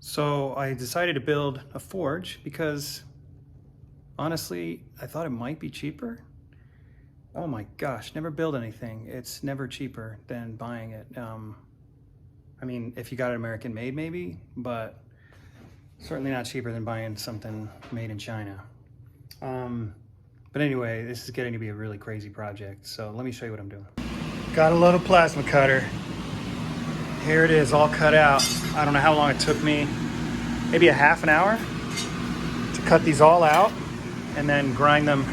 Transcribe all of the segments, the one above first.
So I decided to build a forge because honestly, I thought it might be cheaper. Oh my gosh, never build anything. It's never cheaper than buying it. I mean, if you got it American made maybe, but certainly not cheaper than buying something made in China. But anyway, this is getting to be a really crazy project. So let me show you what I'm doing. Got a little plasma cutter. Here it is, all cut out. I don't know how long it took me, maybe a half an hour to cut these all out and then grind them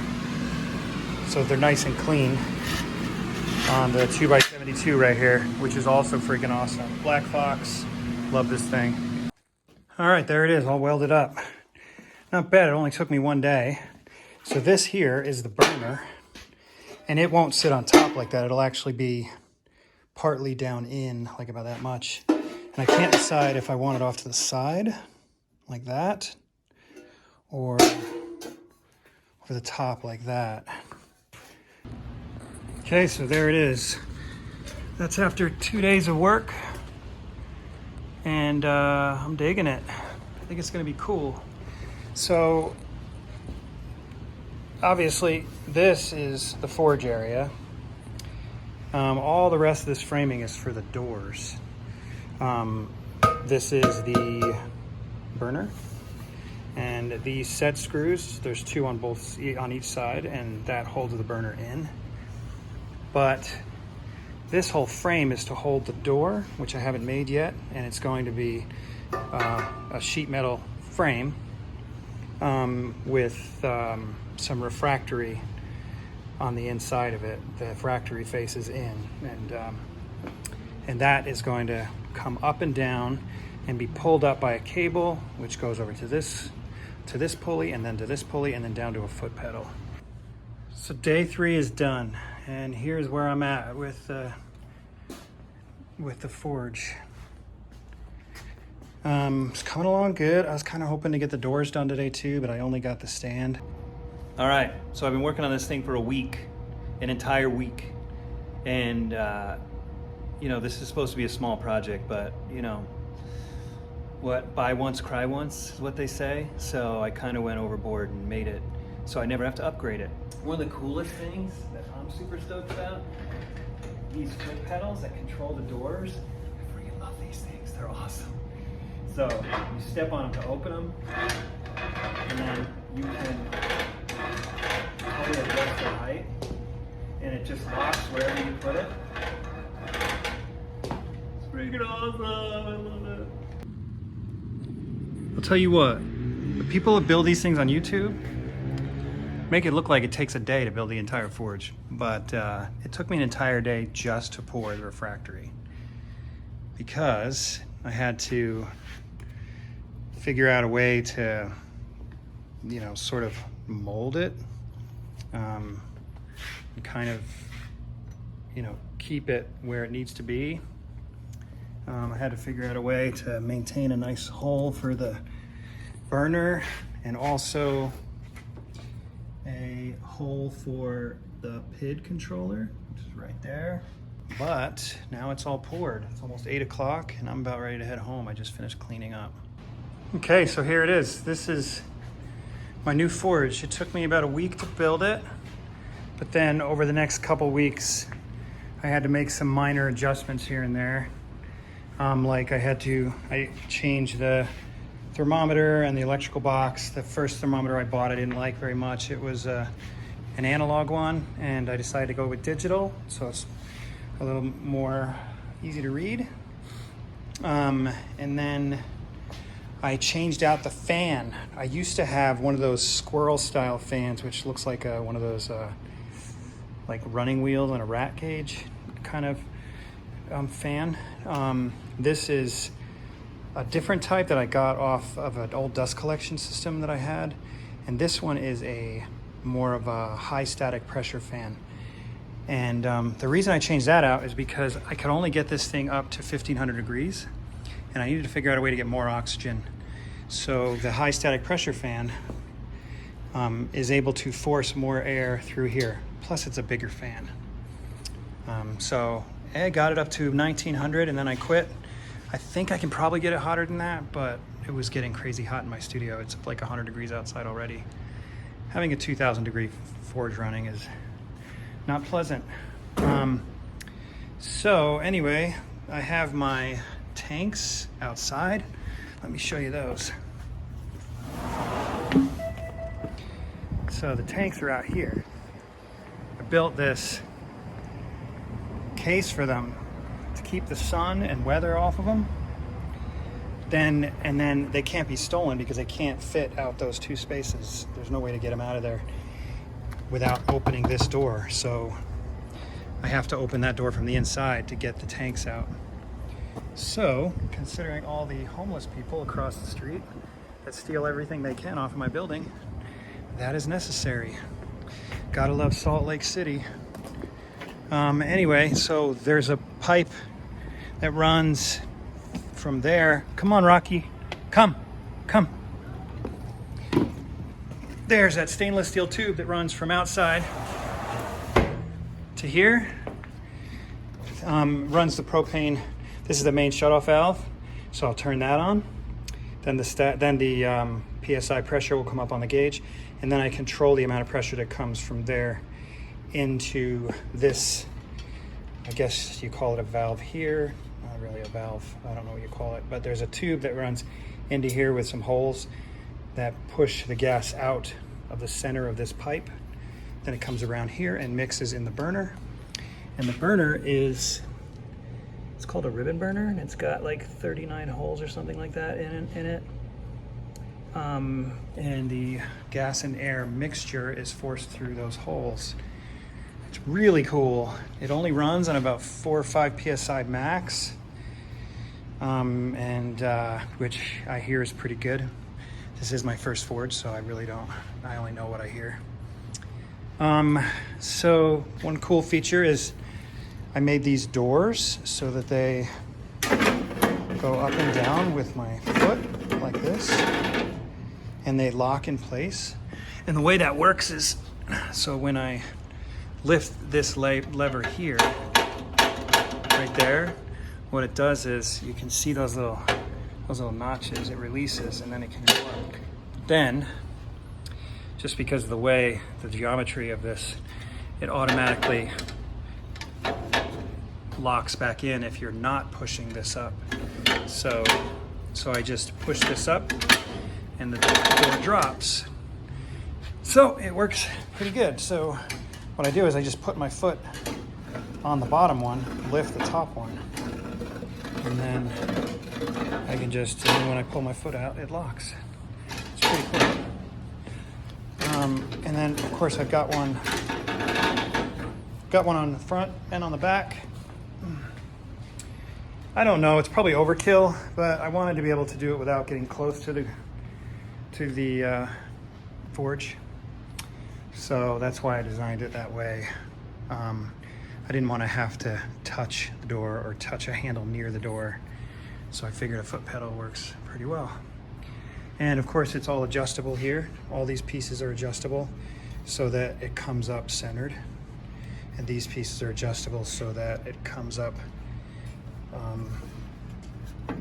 so they're nice and clean on the 2x72 right here, which is also freaking awesome. Black Fox, love this thing. All right, there it is, all welded up. Not bad, it only took me one day. So this here is the burner, and it won't sit on top like that. It'll actually be partly down in, like about that much. And I can't decide if I want it off to the side, like that, or over the top like that. Okay, so there it is. That's after 2 days of work, and I'm digging it. I think it's gonna be cool. So, obviously, this is the forge area. All the rest of this framing is for the doors. This is the burner, and these set screws, there's two on each side, and that holds the burner in. But this whole frame is to hold the door, which I haven't made yet, and it's going to be a sheet metal frame with some refractory on the inside of it. The refractory faces in, and that is going to come up and down and be pulled up by a cable, which goes over to this pulley, and then to this pulley, and then down to a foot pedal. So day 3 is done, and here's where I'm at with the forge. It's coming along good. I was kind of hoping to get the doors done today too, but I only got the stand. All right, so I've been working on this thing for a week, an entire week. And, you know, this is supposed to be a small project, but, you know, what, buy once, cry once is what they say. So I kind of went overboard and made it so I never have to upgrade it. One of the coolest things that I'm super stoked about, these foot pedals that control the doors. I freaking love these things, they're awesome. So you step on them to open them, and then you can probably adjust the height, and it just locks wherever you put it. It's freaking awesome, I love it. I'll tell you what, the people that build these things on YouTube make it look like it takes a day to build the entire forge, but it took me an entire day just to pour the refractory, because I had to figure out a way to, you know, sort of mold it, and kind of, you know, keep it where it needs to be. I had to figure out a way to maintain a nice hole for the burner, and also a hole for the PID controller, which is right there. But now it's all poured. It's almost 8 o'clock, and I'm about ready to head home. I just finished cleaning up. Okay, so here it is. This is my new forge. It took me about a week to build it, but then over the next couple weeks, I had to make some minor adjustments here and there. Like I changed the thermometer and the electrical box. The first thermometer I bought I didn't like very much. It was an analog one, and I decided to go with digital, so it's a little more easy to read. And then I changed out the fan. I used to have one of those squirrel style fans, which looks like one of those like running wheels in a rat cage kind of fan. This is a different type that I got off of an old dust collection system that I had. And this one is more of a high static pressure fan. And the reason I changed that out is because I could only get this thing up to 1500 degrees, and I needed to figure out a way to get more oxygen. So the high static pressure fan is able to force more air through here. Plus it's a bigger fan. So I got it up to 1900 and then I quit. I think I can probably get it hotter than that, but it was getting crazy hot in my studio. It's like 100 degrees outside already. Having a 2,000 degree forge running is not pleasant. So anyway, I have my tanks outside. Let me show you those. So the tanks are out here. I built this case for them to keep the sun and weather off of them. And then they can't be stolen because they can't fit out those two spaces. There's no way to get them out of there without opening this door. So I have to open that door from the inside to get the tanks out. So, considering all the homeless people across the street that steal everything they can off of my building, that is necessary. Gotta love Salt Lake City. Anyway, so there's a pipe that runs from there. Come on, Rocky. Come. There's that stainless steel tube that runs from outside to here. Runs the propane. This is the main shutoff valve, so I'll turn that on. Then the PSI pressure will come up on the gauge, and then I control the amount of pressure that comes from there into this, I guess you call it a valve here. Not really a valve, I don't know what you call it, but there's a tube that runs into here with some holes that push the gas out of the center of this pipe. Then it comes around here and mixes in the burner. And the burner is, it's called a ribbon burner, and it's got like 39 holes or something like that in it. And the gas and air mixture is forced through those holes. It's really cool. It only runs on about 4 or 5 PSI max, which I hear is pretty good. This is my first forge, so I only know what I hear. So one cool feature is I made these doors so that they go up and down with my foot like this, and they lock in place. And the way that works is, so when I lift this lever here, right there, what it does is, you can see those little notches, it releases and then it can go up. Then, just because of the geometry of this, it automatically locks back in if you're not pushing this up. So I just push this up and the door drops. So it works pretty good. So what I do is I just put my foot on the bottom one, lift the top one, and then I can and then when I pull my foot out, it locks. It's pretty cool. And then of course I've got one on the front and on the back. I don't know, it's probably overkill, but I wanted to be able to do it without getting close to the forge. So that's why I designed it that way. I didn't want to have to touch the door or touch a handle near the door. So I figured a foot pedal works pretty well. And of course it's all adjustable here. All these pieces are adjustable so that it comes up centered. And these pieces are adjustable so that it comes up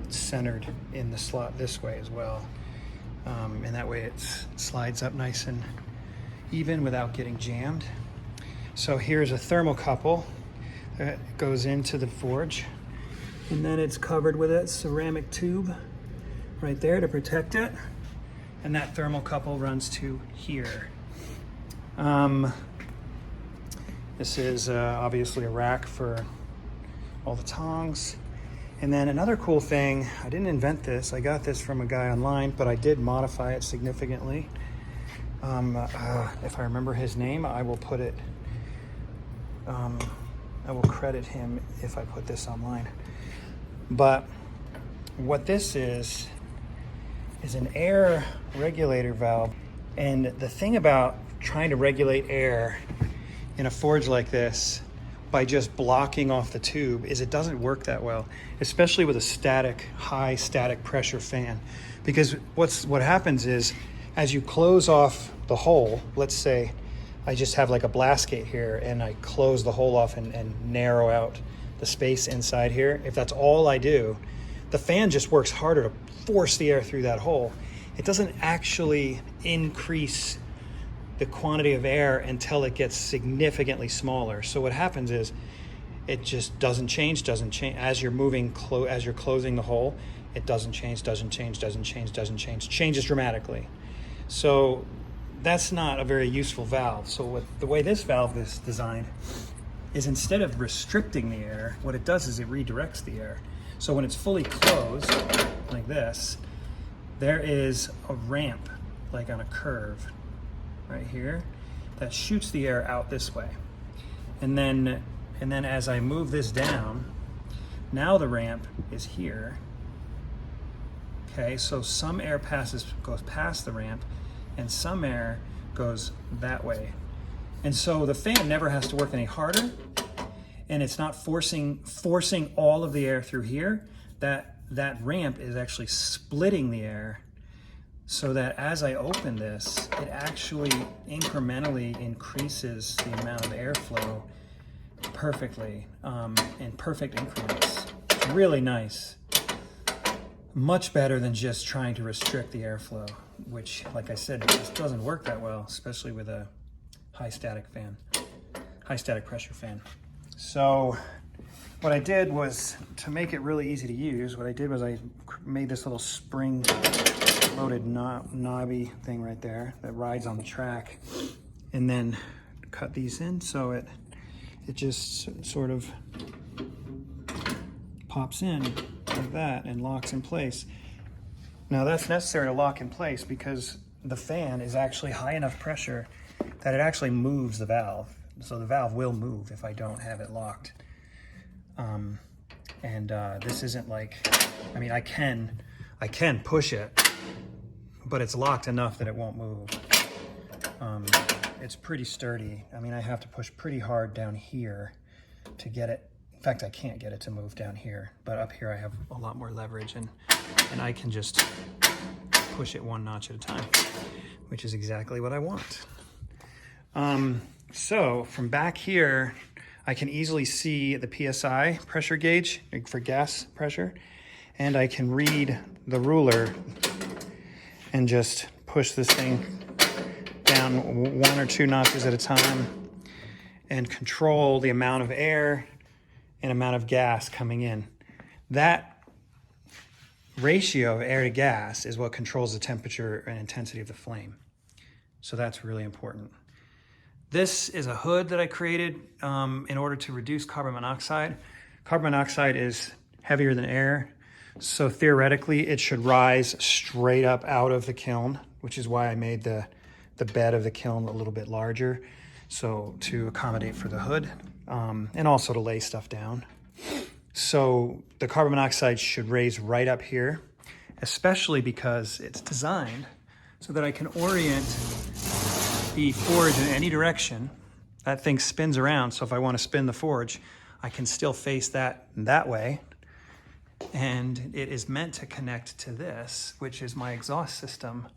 centered in the slot this way as well. And that way it slides up nice and even without getting jammed. So here's a thermocouple that goes into the forge, and then it's covered with a ceramic tube right there to protect it, and that thermocouple runs to here. This is obviously a rack for all the tongs. And then another cool thing, I didn't invent this, I got this from a guy online, but I did modify it significantly. If I remember his name, I will put it, I will credit him if I put this online. But what this is an air regulator valve. And the thing about trying to regulate air in a forge like this by just blocking off the tube is it doesn't work that well, especially with a high static pressure fan. Because what happens is, as you close off the hole, let's say I just have like a blast gate here and I close the hole off and narrow out the space inside here. If that's all I do, the fan just works harder to force the air through that hole. It doesn't actually increase the quantity of air until it gets significantly smaller. So what happens is it just doesn't change as you're moving, as you're closing the hole. It doesn't change, changes dramatically. So that's not a very useful valve. So the way this valve is designed is, instead of restricting the air, what it does is it redirects the air. So when it's fully closed, like this, there is a ramp, like on a curve, right here, that shoots the air out this way. And then as I move this down, now the ramp is here. Okay, so some air goes past the ramp, and some air goes that way. And so the fan never has to work any harder, and it's not forcing all of the air through here. That ramp is actually splitting the air, so that as I open this, it actually incrementally increases the amount of airflow perfectly, in perfect increments. It's really nice. Much better than just trying to restrict the airflow, which, like I said, just doesn't work that well, especially with a high static pressure fan. So what I did was, to make it really easy to use, what I did was I made this little spring loaded knobby thing right there that rides on the track, and then cut these in so it just sort of pops in like that and locks in place. Now that's necessary to lock in place because the fan is actually high enough pressure that it actually moves the valve. So the valve will move if I don't have it locked. This isn't like, I mean, I can push it, but it's locked enough that it won't move. It's pretty sturdy. I mean, I have to push pretty hard down here to get it. In fact, I can't get it to move down here, but up here I have a lot more leverage, and I can just push it one notch at a time, which is exactly what I want. So from back here, I can easily see the PSI pressure gauge for gas pressure, and I can read the ruler and just push this thing down one or two notches at a time and control the amount of air and amount of gas coming in. That ratio of air to gas is what controls the temperature and intensity of the flame. So that's really important. This is a hood that I created in order to reduce carbon monoxide. Carbon monoxide is heavier than air, so theoretically it should rise straight up out of the kiln, which is why I made the bed of the kiln a little bit larger, so to accommodate for the hood, and also to lay stuff down. So the carbon monoxide should raise right up here, especially because it's designed so that I can orient the forge in any direction. That thing spins around, so if I want to spin the forge, I can still face that way. And it is meant to connect to this, which is my exhaust system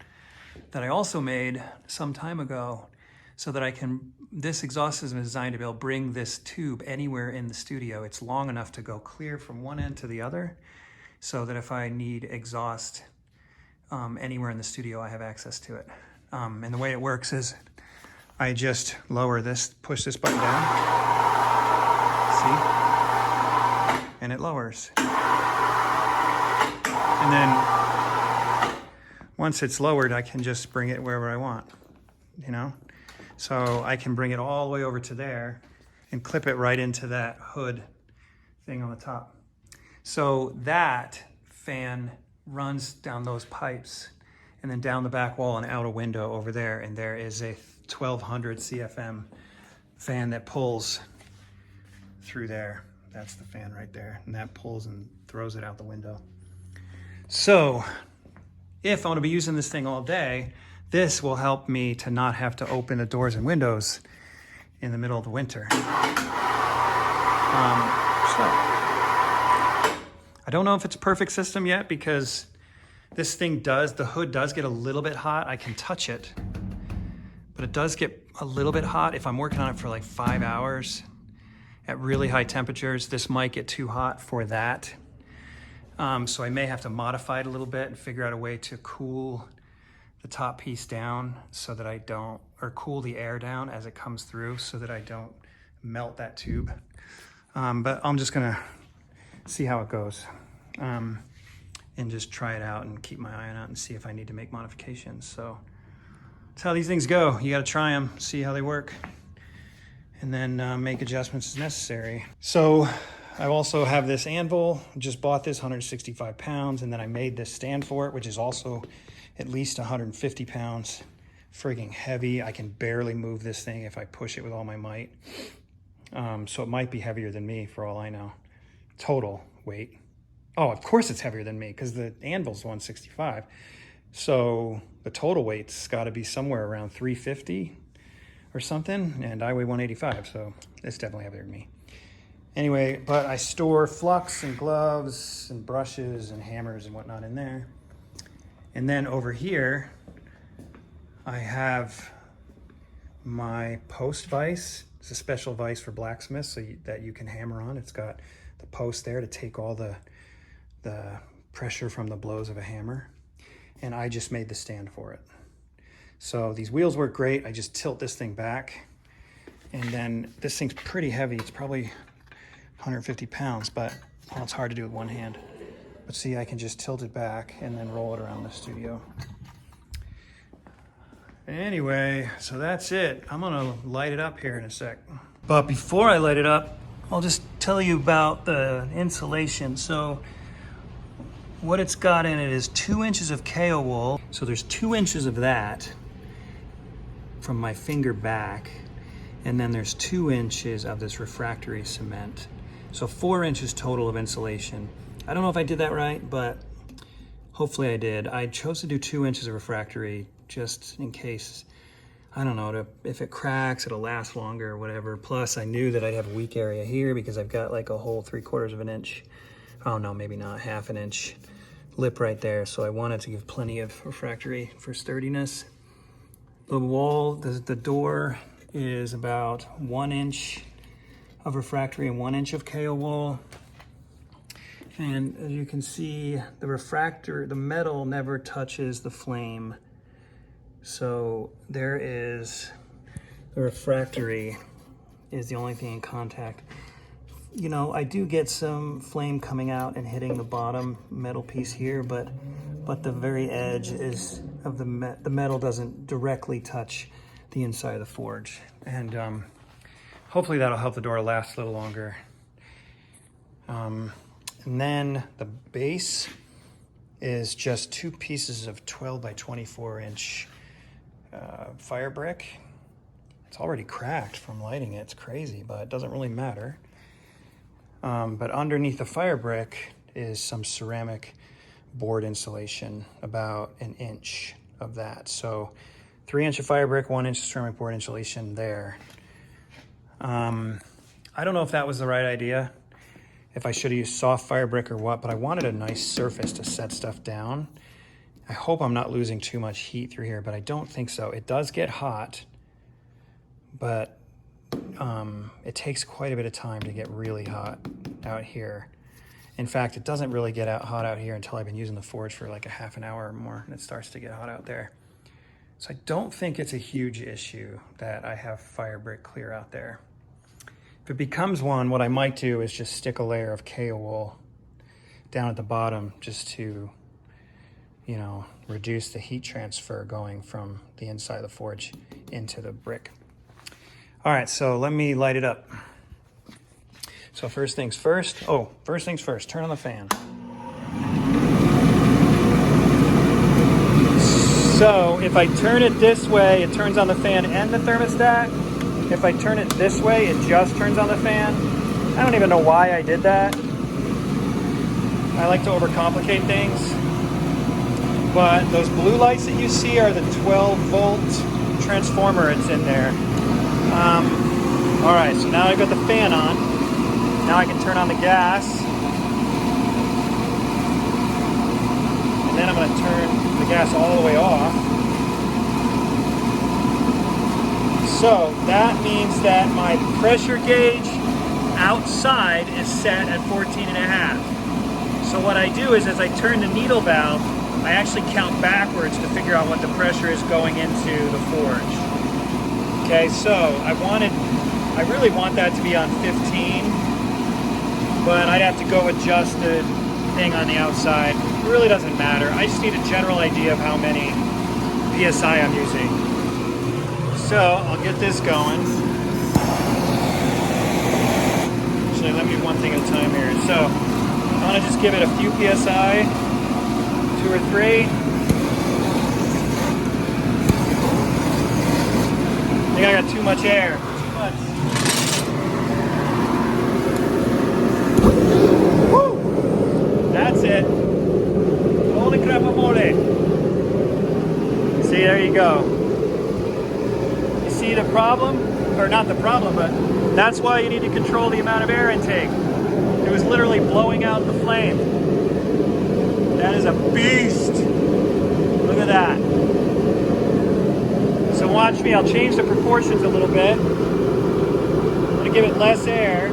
that I also made some time ago, so that this exhaust system is designed to be able to bring this tube anywhere in the studio. It's long enough to go clear from one end to the other, so that if I need exhaust anywhere in the studio, I have access to it. And the way it works is I just lower this, push this button down, see? And it lowers. And then once it's lowered, I can just bring it wherever I want, you know? So I can bring it all the way over to there and clip it right into that hood thing on the top. So that fan runs down those pipes and then down the back wall and out a window over there. And there is a 1200 CFM fan that pulls through there. That's the fan right there. And that pulls and throws it out the window. So if I want to be using this thing all day, this will help me to not have to open the doors and windows in the middle of the winter. I don't know if it's a perfect system yet, because this thing the hood does get a little bit hot. I can touch it, but it does get a little bit hot. If I'm working on it for like 5 hours at really high temperatures, this might get too hot for that. So I may have to modify it a little bit and figure out a way to cool the top piece down so that I don't, or cool the air down as it comes through so that I don't melt that tube. But I'm just gonna see how it goes and just try it out and keep my eye on it and see if I need to make modifications. So that's how these things go. You gotta try them, see how they work, and then make adjustments as necessary. So I also have this anvil, just bought this, 165 pounds, and then I made this stand for it, which is also at least 150 pounds. Frigging heavy. I can barely move this thing if I push it with all my might. So it might be heavier than me for all I know. Total weight. Oh, of course it's heavier than me because the anvil's 165. So the total weight's got to be somewhere around 350 or something, and I weigh 185, so it's definitely heavier than me. Anyway, but I store flux and gloves and brushes and hammers and whatnot in there. And then over here, I have my post vise. It's a special vise for blacksmiths so that you can hammer on. It's got the post there to take all the pressure from the blows of a hammer. And I just made the stand for it. So these wheels work great. I just tilt this thing back. And then this thing's pretty heavy. It's probably 150 pounds, but well, it's hard to do with one hand. But see, I can just tilt it back and then roll it around the studio. Anyway, so that's it. I'm gonna light it up here in a sec. But before I light it up, I'll just tell you about the insulation. So what it's got in it is 2 inches of KO wool. So there's 2 inches of that from my finger back. And then there's 2 inches of this refractory cement. So 4 inches total of insulation. I don't know if I did that right, but hopefully I did. I chose to do 2 inches of refractory just in case, I don't know, if it cracks, it'll last longer or whatever. Plus I knew that I'd have a weak area here because I've got like a whole 3/4 of an inch. Oh no, maybe not, 1/2 inch lip right there. So I wanted to give plenty of refractory for sturdiness. The wall, the door is about 1 inch of refractory and 1 inch of KO wool. And as you can see, the metal never touches the flame. So there is, the refractory is the only thing in contact. You know, I do get some flame coming out and hitting the bottom metal piece here, but the very edge is of the metal doesn't directly touch the inside of the forge. And hopefully that'll help the door last a little longer. And then the base is just 2 pieces of 12 by 24 inch fire brick. It's already cracked from lighting it. It's crazy, but it doesn't really matter. But underneath the fire brick is some ceramic board insulation, about 1 inch of that. So 3 inch of fire brick, 1 inch of ceramic board insulation there. I don't know if that was the right idea, if I should have used soft fire brick or what, but I wanted a nice surface to set stuff down. I hope I'm not losing too much heat through here, but I don't think so. It does get hot, but it takes quite a bit of time to get really hot out here. In fact, it doesn't really get hot out here until I've been using the forge for like a half an hour or more, and it starts to get hot out there. So I don't think it's a huge issue that I have fire brick clear out there. If it becomes one, what I might do is just stick a layer of KO wool down at the bottom just to, you know, reduce the heat transfer going from the inside of the forge into the brick. All right, so let me light it up. So first things first, turn on the fan. So if I turn it this way, it turns on the fan and the thermostat. If I turn it this way, it just turns on the fan. I don't even know why I did that. I like to overcomplicate things. But those blue lights that you see are the 12-volt transformer. It's in there. All right, so now I've got the fan on. Now I can turn on the gas. And then I'm going to turn the gas all the way off. So that means that my pressure gauge outside is set at 14.5. So what I do is as I turn the needle valve, I actually count backwards to figure out what the pressure is going into the forge. Okay, so I really want that to be on 15, but I'd have to go adjust the thing on the outside. It really doesn't matter. I just need a general idea of how many PSI I'm using. So I'll get this going. Actually, let me do one thing at a time here. So I'm gonna just give it a few PSI, 2 or 3. I think I got too much air. Too much. Woo! That's it. Holy crap, amore. See, there you go. You see the problem? Or not the problem, but that's why you need to control the amount of air intake. It was literally blowing out the flame. That is a beast. Look at that. So watch me, I'll change the proportions a little bit. I'm gonna give it less air.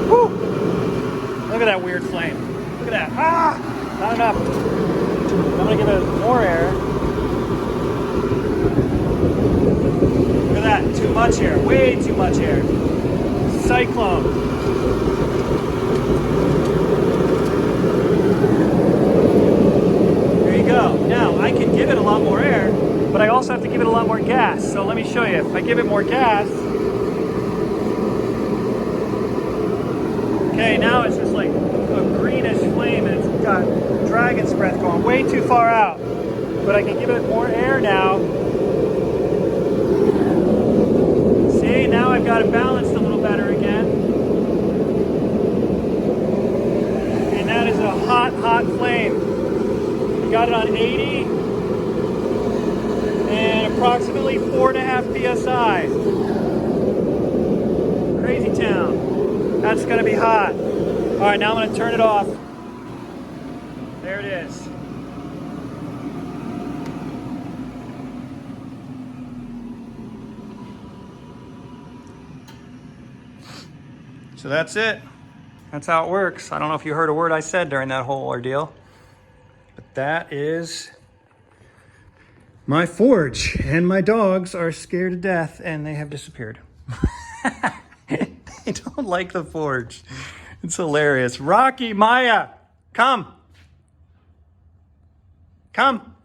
Woo! Look at that weird flame. Look at that. Ah! Not enough. I'm gonna give it more air. Look at that, too much air, way too much air. Cyclone. There you go. Now, I can give it a lot more air, but I also have to give it a lot more gas. So let me show you. If I give it more gas, okay, now it's just like a greenish flame and it's got dragon's breath going way too far out. But I can give it more air now. See, now I've got it balanced a little better again. And that is a hot, hot flame. We got it on 80 and approximately 4.5 PSI. Crazy town. That's gonna be hot. All right, now I'm gonna turn it off. There it is. So that's it. That's how it works. I don't know if you heard a word I said during that whole ordeal, but that is my forge, and my dogs are scared to death and they have disappeared. They don't like the forge. It's hilarious. Rocky, Maya, come. Come.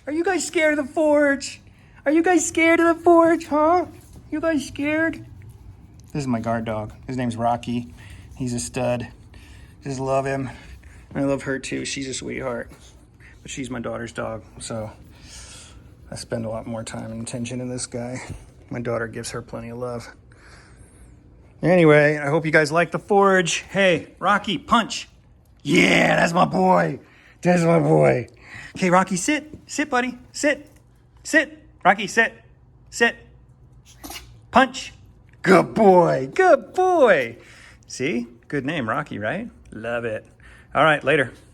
Are you guys scared of the forge? Are you guys scared of the forge, huh? You guys scared? This is my guard dog. His name's Rocky. He's a stud. Just love him. I love her too. She's a sweetheart. But she's my daughter's dog, so I spend a lot more time and attention in this guy. My daughter gives her plenty of love. Anyway, I hope you guys like the forge. Hey, Rocky, punch. Yeah, that's my boy. That's my boy. Okay, Rocky, sit. Sit, buddy. Sit. Sit. Rocky, sit. Sit. Punch. Good boy. Good boy. See? Good name, Rocky, right? Love it. All right, later.